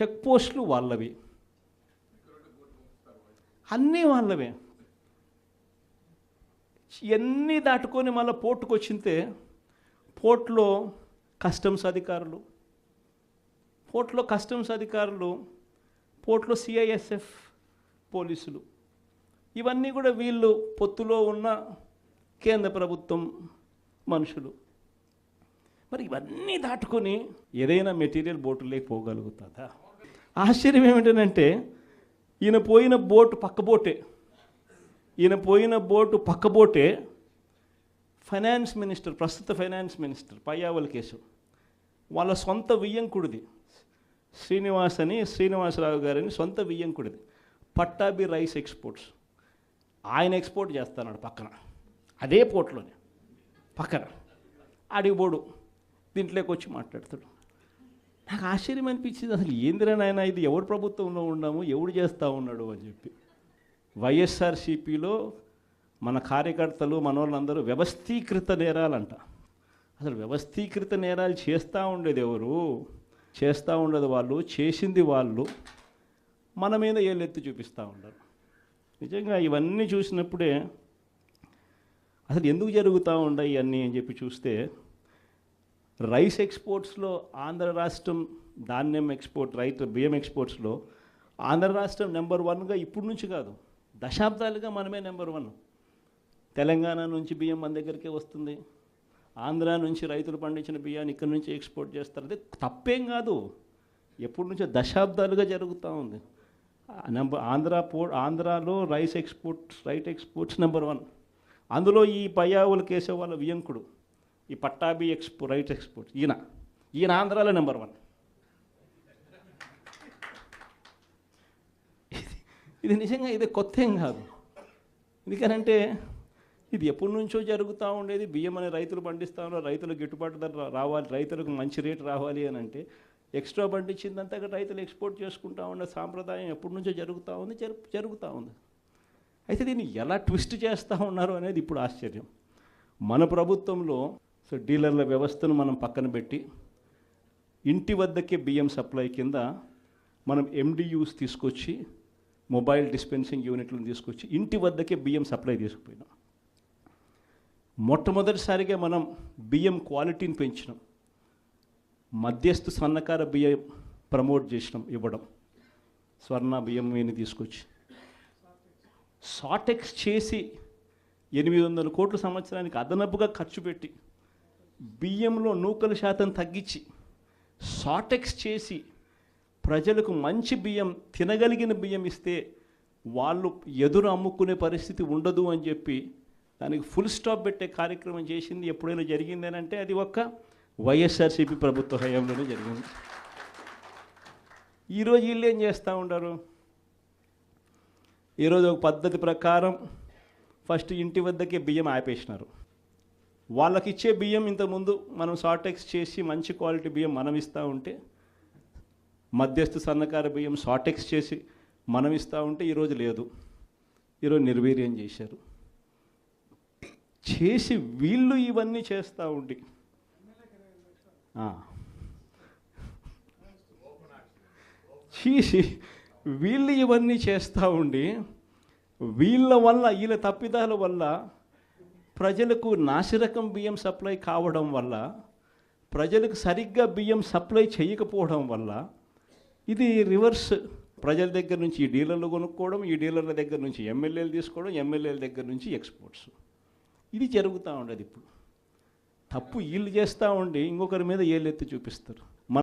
Check పోస్టులు వాళ్ళవి, అన్నీ వాళ్ళవే. ఇవన్నీ దాటుకొని మళ్ళీ పోర్టుకు వచ్చింతే పోర్టులో కస్టమ్స్ అధికారులు, పోర్టులో సిఐఎస్ఎఫ్ పోలీసులు, ఇవన్నీ కూడా వీళ్ళు పొత్తులో ఉన్న కేంద్ర ప్రభుత్వం మనుషులు. మరి ఇవన్నీ దాటుకొని ఏదైనా మెటీరియల్ బోటు లేకపోగలుగుతుందా? ఆశ్చర్యం ఏమిటంటే ఈయన పోయిన బోటు పక్క బోటే ఫైనాన్స్ మినిస్టర్, ప్రస్తుత ఫైనాన్స్ మినిస్టర్ పయ్యావుల కేసు వాళ్ళ సొంత వియ్యంకుడిది, శ్రీనివాసరావు గారిని సొంత వియ్యంకుడిది, పట్టాభి రైస్ ఎక్స్పోర్ట్స్. ఆయన ఎక్స్పోర్ట్ చేస్తున్నాడు పక్కన, అదే పోర్ట్లోనే పక్కన. అడిగిపోడు దీంట్లోకి వచ్చి మాట్లాడతాడు. నాకు ఆశ్చర్యం అనిపించింది, అసలు ఏందిరా నాయన ఇది, ఎవరు ప్రభుత్వంలో ఉన్నాము, ఎవడు చేస్తూ ఉన్నాడు అని చెప్పి. వైఎస్ఆర్సీపీలో మన కార్యకర్తలు మనోళ్ళందరూ వ్యవస్థీకృత నేరాలంట. అసలు వ్యవస్థీకృత నేరాలు చేస్తూ ఉండేది ఎవరు? చేస్తూ ఉండేది వాళ్ళు, చేసింది వాళ్ళు, మన మీద ఏళ్ళెత్తి చూపిస్తూ ఉండరు. నిజంగా ఇవన్నీ చూసినప్పుడే అసలు ఎందుకు జరుగుతూ ఉన్నాయి ఇవన్నీ అని చెప్పి చూస్తే, రైస్ ఎక్స్పోర్ట్స్లో ఆంధ్ర రాష్ట్రం, ధాన్యం ఎక్స్పోర్ట్, బియ్యం ఎక్స్పోర్ట్స్లో ఆంధ్ర రాష్ట్రం నెంబర్ 1గా ఇప్పుడు నుంచి కాదు, దశాబ్దాలుగా మనమే నెంబర్ 1. తెలంగాణ నుంచి బియ్యం మన దగ్గరికే వస్తుంది, ఆంధ్ర నుంచి రైతులు పండించిన బియ్యాన్ని ఇక్కడి నుంచి ఎక్స్పోర్ట్ చేస్తారు. అదే తప్పేం కాదు, ఎప్పటి నుంచో దశాబ్దాలుగా జరుగుతూ ఉంది. ఆంధ్రాలో రైస్ ఎక్స్పోర్ట్స్ నెంబర్ 1. అందులో ఈ పయ్యావుల కేశవ్ వాళ్ళ వియంకుడు, ఈ పట్టాభి రైట్ ఎక్స్పోర్ట్, ఈయన ఆంధ్రాలో నెంబర్ 1. ఇది నిజంగా ఇది కొత్త ఏం కాదు. ఎందుకనంటే ఇది ఎప్పటి నుంచో జరుగుతూ ఉండేది. బియ్యం అనే రైతులు పండిస్తూ ఉన్నారు, రైతులకు గిట్టుబాటు ధర రావాలి, రైతులకు మంచి రేటు రావాలి అని అంటే ఎక్స్ట్రా పండించిందంతా రైతులు ఎక్స్పోర్ట్ చేసుకుంటూ ఉండే సాంప్రదాయం ఎప్పటి నుంచో జరుగుతూ ఉంది. అయితే దీన్ని ఎలా ట్విస్ట్ చేస్తూ ఉన్నారు అనేది ఇప్పుడు ఆశ్చర్యం. మన ప్రభుత్వంలో డీలర్ల వ్యవస్థను మనం పక్కన పెట్టి ఇంటి వద్దకే బియ్యం సప్లై కింద మనం MDUs తీసుకొచ్చి, మొబైల్ డిస్పెన్సింగ్ యూనిట్లను తీసుకొచ్చి ఇంటి వద్దకే బియ్యం సప్లై తీసుకుపోయినాం. మొట్టమొదటిసారిగా మనం బియ్యం క్వాలిటీని పెంచినాం, మధ్యస్థు సన్నకార బియ్యం ప్రమోట్ చేసినాం, ఇవ్వడం, స్వర్ణ బియ్యం మీద తీసుకొచ్చి షార్టెక్స్ చేసి 800 కోట్ల సంవత్సరానికి అదనపుగా ఖర్చు పెట్టి బియ్యంలో నూకల శాతం తగ్గించి షార్టెక్స్ చేసి ప్రజలకు మంచి బియ్యం, తినగలిగిన బియ్యం ఇస్తే వాళ్ళు ఎదురు అమ్ముకునే పరిస్థితి ఉండదు అని చెప్పి దానికి ఫుల్ స్టాప్ పెట్టే కార్యక్రమం చేసింది ఎప్పుడైనా జరిగిందేనంటే అది ఒక్క వైఎస్ఆర్సీపీ ప్రభుత్వ హయాంలోనే జరిగింది. ఈరోజు వీళ్ళు ఏం చేస్తూ ఉంటారు? ఈరోజు ఒక పద్ధతి ప్రకారం ఫస్ట్ ఇంటి వద్దకే బియ్యం ఆపేసినారు. వాళ్ళకి ఇచ్చే బియ్యం ఇంతకుముందు మనం షార్టెక్స్ చేసి మంచి క్వాలిటీ బియ్యం మనం ఇస్తూ ఉంటే, మధ్యస్థ సన్నకార బియ్యం షార్టెక్స్ చేసి మనం ఇస్తూ ఉంటే ఈరోజు లేదు, ఈరోజు నిర్వీర్యం చేశారు. చేసి వీళ్ళు ఇవన్నీ చేస్తూ ఉండి వీళ్ళ తప్పిదాల వల్ల ప్రజలకు నాసిరకం బియ్యం సప్లై కావడం వల్ల, ప్రజలకు సరిగ్గా బియ్యం సప్లై చేయకపోవడం వల్ల ఇది రివర్స్. ప్రజల దగ్గర నుంచి ఈ డీలర్లు కొనుక్కోవడం, ఈ డీలర్ల దగ్గర నుంచి ఎమ్మెల్యేలు తీసుకోవడం, ఎమ్మెల్యేల దగ్గర నుంచి ఎక్స్పోర్ట్స్, ఇది జరుగుతూ ఉండదు. ఇప్పుడు తప్పు వీళ్ళు చేస్తూ ఉండి ఇంకొకరి మీద ఏళ్ళెత్తి చూపిస్తారు.